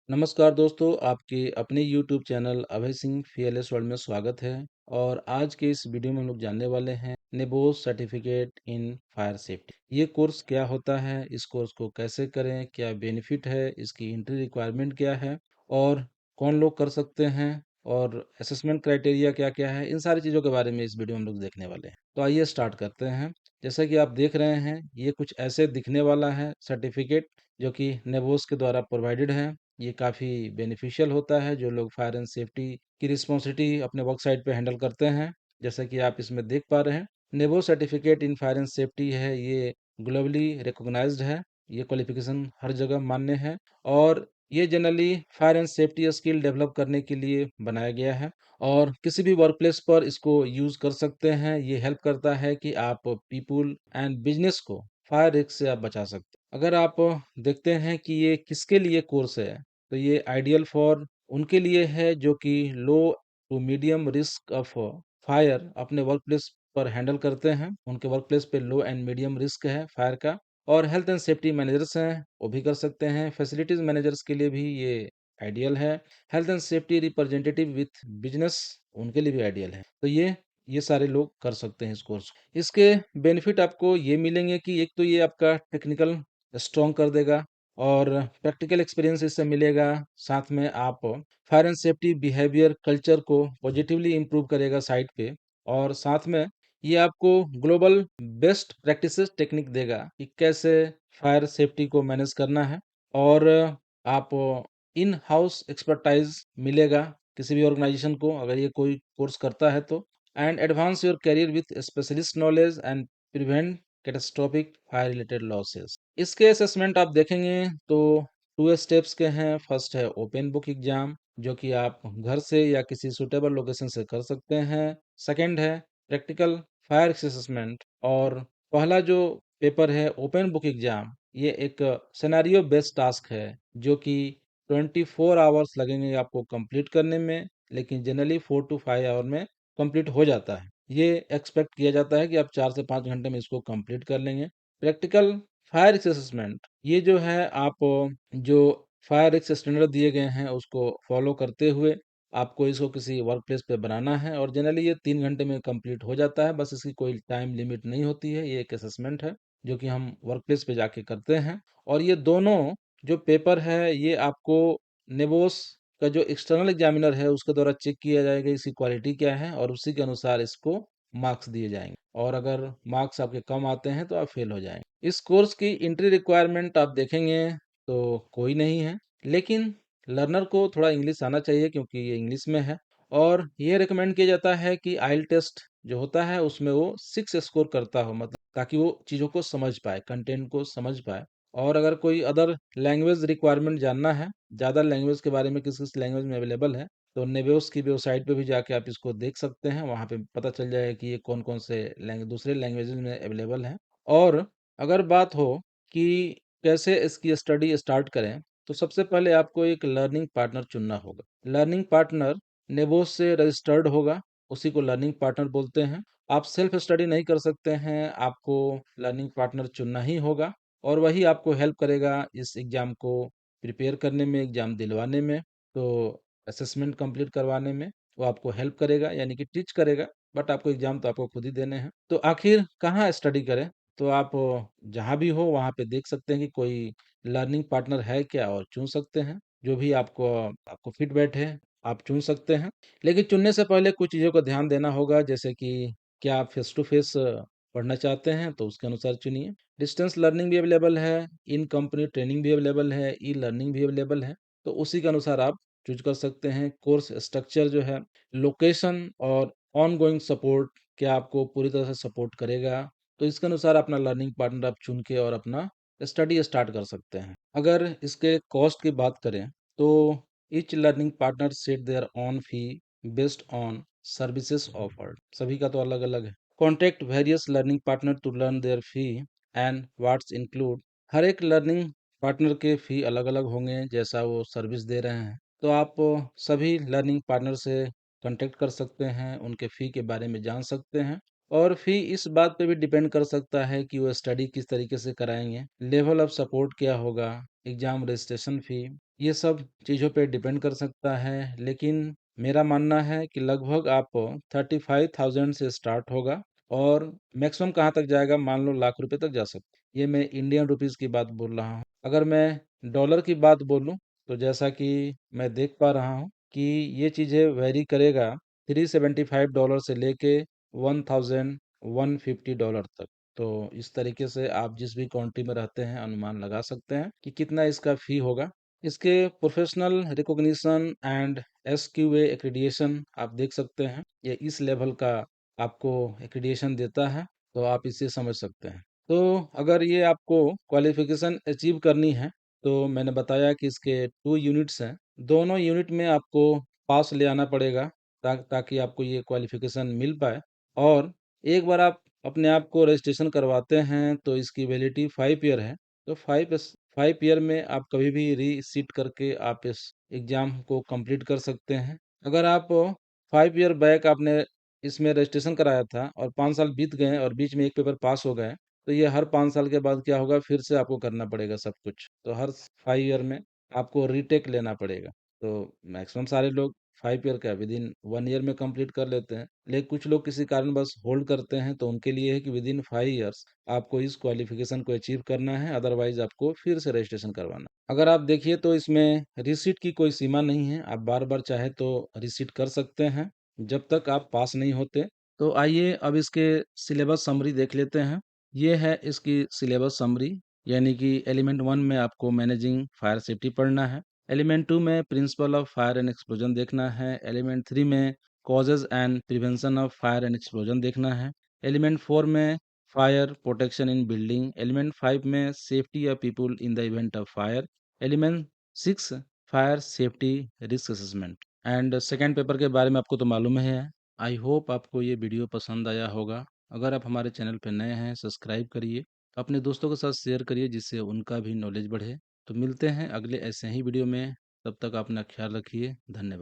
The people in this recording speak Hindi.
नमस्कार दोस्तों, आपके अपने YouTube channel Abhay Singh फीएलएस world में स्वागत है। और आज के इस वीडियो में हम लोग जानने वाले हैं नेबोस सर्टिफिकेट इन फायर सेफ्टी। ये कोर्स क्या होता है, इस कोर्स को कैसे करें, क्या बेनिफिट है, इसकी एंट्री रिक्वायरमेंट क्या है और कौन लोग कर सकते हैं और असेसमेंट क्राइटेरिया क्या-क्या है, इन सारी चीज़ों के बारे में इस वीडियो में हम लोग देखने वाले हैं। तो आइए स्टार्ट करते हैं। जैसा कि आप देख रहे हैं, ये कुछ ऐसे दिखने वाला है सर्टिफिकेट जो कि नेबोस के द्वारा प्रोवाइडेड है। ये काफ़ी बेनिफिशियल होता है जो लोग फायर एंड सेफ्टी की रिस्पॉन्सिबिलिटी अपने वर्क साइट पे हैंडल करते हैं। जैसा कि आप इसमें देख पा रहे हैं, नेबो certificate in fire and safety है, ये ग्लोबली रिकॉग्नाइज्ड है। ये क्वालिफिकेशन हर जगह मान्य है और ये generally fire and safety skill develop करने के लिए बनाया गया है और किसी भी वर्क प्लेस पर इसको यूज कर सकते हैं। ये हेल्प करता है कि आप पीपुल एंड बिजनेस को फायर रिस्क से आप बचा सकते हैं। अगर आप देखते हैं कि ये किसके लिए कोर्स है, तो ये आइडियल फॉर उनके लिए है जो कि low to medium risk of fire अपने वर्क प्लेस पर हैंडल करते हैं। उनके वर्क प्लेस पे लो एंड मीडियम रिस्क है फायर का। और हेल्थ एंड सेफ्टी मैनेजर्स हैं, वो भी कर सकते हैं। फैसिलिटीज मैनेजर्स के लिए भी ये आइडियल है। Health and safety representative with business, उनके लिए भी आइडियल है। तो ये सारे लोग कर सकते हैं इस कोर्स को। इसके बेनिफिट आपको ये मिलेंगे कि एक तो ये आपका टेक्निकल स्ट्रॉन्ग कर देगा और प्रैक्टिकल एक्सपीरियंस इससे मिलेगा। साथ में आप fire and safety behaviour culture को पॉजिटिवली इम्प्रूव करेगा साइट पे। और साथ में ये आपको ग्लोबल बेस्ट प्रैक्टिसेस टेक्निक देगा कि कैसे फायर सेफ्टी को मैनेज करना है। और आप इन हाउस एक्सपर्टाइज मिलेगा किसी भी ऑर्गेनाइजेशन को अगर ये कोई कोर्स करता है तो। And advance your career with specialist knowledge and prevent catastrophic fire related losses. इसके असेसमेंट आप देखेंगे तो 2 स्टेप्स के हैं। फर्स्ट है ओपन बुक एग्जाम, जो कि आप घर से या किसी सुटेबल लोकेशन से कर सकते हैं। सेकंड है प्रैक्टिकल फायर असेसमेंट। और पहला जो पेपर है ओपन बुक एग्जाम, ये एक सिनेरियो बेस्ड टास्क है जो कि 24 आवर्स लगेंगे आपको कंप्लीट करने में, लेकिन जनरली 4 टू 5 आवर में कंप्लीट हो जाता है। ये एक्सपेक्ट किया जाता है कि आप 4 से 5 घंटे में इसको कंप्लीट कर लेंगे। प्रैक्टिकल फायर रिस्क असेसमेंट, ये जो है आप जो फायर रिस्क स्टैंडर्ड दिए गए हैं उसको फॉलो करते हुए आपको इसको किसी वर्क प्लेस पे बनाना है और जनरली ये 3 घंटे में कंप्लीट हो जाता है। बस इसकी कोई टाइम लिमिट नहीं होती है। ये एक असेसमेंट है जो कि हम वर्क प्लेस पे जाके करते हैं। और ये दोनों जो पेपर है ये आपको नेबोस का जो एक्सटर्नल एग्जामिनर है उसके द्वारा चेक किया जाएगा इसकी क्वालिटी क्या है और उसी के अनुसार इसको मार्क्स दिए जाएंगे। और अगर मार्क्स आपके कम आते हैं तो आप फेल हो जाएंगे। इस कोर्स की एंट्री रिक्वायरमेंट आप देखेंगे तो कोई नहीं है, लेकिन लर्नर को थोड़ा इंग्लिश आना चाहिए क्योंकि ये इंग्लिश में है। और ये रिकमेंड किया जाता है कि आइल टेस्ट जो होता है उसमें वो 6 स्कोर करता हो, मतलब ताकि वो चीज़ों को समझ पाए, कंटेंट को समझ पाए। और अगर कोई अदर लैंग्वेज रिक्वायरमेंट जानना है, ज़्यादा लैंग्वेज के बारे में किस-किस लैंग्वेज में अवेलेबल है, तो नेवेस की वेबसाइट पे भी जाके आप इसको देख सकते हैं। वहाँ पे पता चल जाएगा कि ये कौन-कौन से दूसरे लैंग्वेजेज़ में अवेलेबल हैं। और अगर बात हो कि कैसे इसकी स्टडी स्टार्ट करें, तो सबसे पहले आपको एक लर्निंग पार्टनर चुनना होगा। लर्निंग पार्टनर नेबोस से रजिस्टर्ड होगा, उसी को लर्निंग पार्टनर बोलते हैं। आप सेल्फ स्टडी नहीं कर सकते हैं, आपको लर्निंग पार्टनर चुनना ही होगा और वही आपको हेल्प करेगा इस एग्ज़ाम को प्रिपेयर करने में, एग्ज़ाम दिलवाने में, तो असेसमेंट कंप्लीट करवाने में वो आपको हेल्प करेगा, यानी कि टीच करेगा। बट आपको एग्ज़ाम तो आपको खुद ही देने हैं। तो आखिर कहाँ स्टडी करें? तो आप जहाँ भी हो वहाँ पे देख सकते हैं कि कोई लर्निंग पार्टनर है क्या और चुन सकते हैं। जो भी आपको आपको फिट बैठे आप चुन सकते हैं। लेकिन चुनने से पहले कुछ चीज़ों का ध्यान देना होगा, जैसे कि क्या आप फेस टू फेस पढ़ना चाहते हैं तो उसके अनुसार चुनिए। डिस्टेंस लर्निंग भी अवेलेबल है, इन कंपनी ट्रेनिंग भी अवेलेबल है, ई लर्निंग भी अवेलेबल है, तो उसी के अनुसार आप चूज़ कर सकते हैं। कोर्स स्ट्रक्चर जो है, लोकेशन और ऑनगोइंग सपोर्ट, क्या आपको पूरी तरह से सपोर्ट करेगा, तो इसके अनुसार अपना लर्निंग पार्टनर आप चुन के और अपना स्टडी स्टार्ट कर सकते हैं। अगर इसके कॉस्ट की बात करें तो each learning partner set their own fee based on services offered. सभी का तो अलग-अलग है। Contact various learning partner to learn their fee and what's include. हर एक लर्निंग पार्टनर के फी अलग-अलग होंगे जैसा वो सर्विस दे रहे हैं। तो आप सभी लर्निंग पार्टनर से कॉन्टैक्ट कर सकते हैं, उनके फ़ी के बारे में जान सकते हैं। और फ़ी इस बात पे भी डिपेंड कर सकता है कि वो स्टडी किस तरीके से कराएँगे, लेवल ऑफ सपोर्ट क्या होगा, एग्ज़ाम रजिस्ट्रेशन फ़ी, ये सब चीज़ों पे डिपेंड कर सकता है, लेकिन मेरा मानना है कि लगभग आप 35,000 से स्टार्ट होगा और मैक्सिमम कहाँ तक जाएगा, मान लो लाख रुपए तक जा सकता है। ये मैं इंडियन रुपीस की बात बोल रहा हूँ। अगर मैं डॉलर की बात बोलूँ तो जैसा कि मैं देख पा रहा हूँ कि ये चीज़ें वेरी करेगा $375 से लेके $1,150 तक। तो इस तरीके से आप जिस भी कंट्री में रहते हैं अनुमान लगा सकते हैं कि कितना इसका फी होगा। इसके प्रोफेशनल रिकॉग्निशन एंड एसक्यूए एक्रीडिएशन आप देख सकते हैं। ये इस लेवल का आपको एक्रीडिएशन देता है, तो आप इसे समझ सकते हैं। तो अगर ये आपको क्वालिफिकेशन अचीव करनी है, तो मैंने बताया कि इसके 2 यूनिट्स हैं। दोनों यूनिट में आपको पास ले आना पड़ेगा ताकि आपको ये क्वालिफिकेशन मिल पाए। और एक बार आप अपने आप को रजिस्ट्रेशन करवाते हैं तो इसकी वैलिडिटी 5 ईयर है। तो 5 ईयर में आप कभी भी रीसीट करके आप इस एग्ज़ाम को कंप्लीट कर सकते हैं। अगर आप 5 ईयर बैक आपने इसमें रजिस्ट्रेशन कराया था और 5 साल बीत गए और बीच में एक पेपर पास हो गए, तो ये हर 5 साल के बाद क्या होगा, फिर से आपको करना पड़ेगा सब कुछ। तो हर 5 ईयर में आपको रीटेक लेना पड़ेगा। तो मैक्सिमम सारे लोग 5 ईयर का विदिन 1 ईयर में कंप्लीट कर लेते हैं। लेकिन कुछ लोग किसी कारणवश होल्ड करते हैं, तो उनके लिए है कि विदिन 5 ईयर्स आपको इस क्वालिफिकेशन को अचीव करना है, अदरवाइज आपको फिर से रजिस्ट्रेशन करवाना। अगर आप देखिए तो इसमें रिसीट की कोई सीमा नहीं है, आप बार-बार चाहे तो रिसीट कर सकते हैं, जब तक आप पास नहीं होते। तो आइए अब इसके सिलेबस समरी देख लेते हैं। ये है इसकी सिलेबस समरी, यानी कि एलिमेंट 1 में आपको मैनेजिंग फायर सेफ्टी पढ़ना है। एलिमेंट 2 में principle of fire and explosion देखना है। एलिमेंट 3 में causes and prevention of fire and explosion देखना है। एलिमेंट 4 में fire protection in building. Element 5 में safety of people in the event of fire. Element 6 fire safety risk assessment. And second paper के बारे में आपको तो मालूम ही है। आई होप आपको ये वीडियो पसंद आया होगा। अगर आप हमारे चैनल पर नए हैं, सब्सक्राइब करिए, अपने दोस्तों के साथ शेयर करिए जिससे उनका भी नॉलेज बढ़े। तो मिलते हैं अगले ऐसे ही वीडियो में, तब तक अपना ख्याल रखिए। धन्यवाद।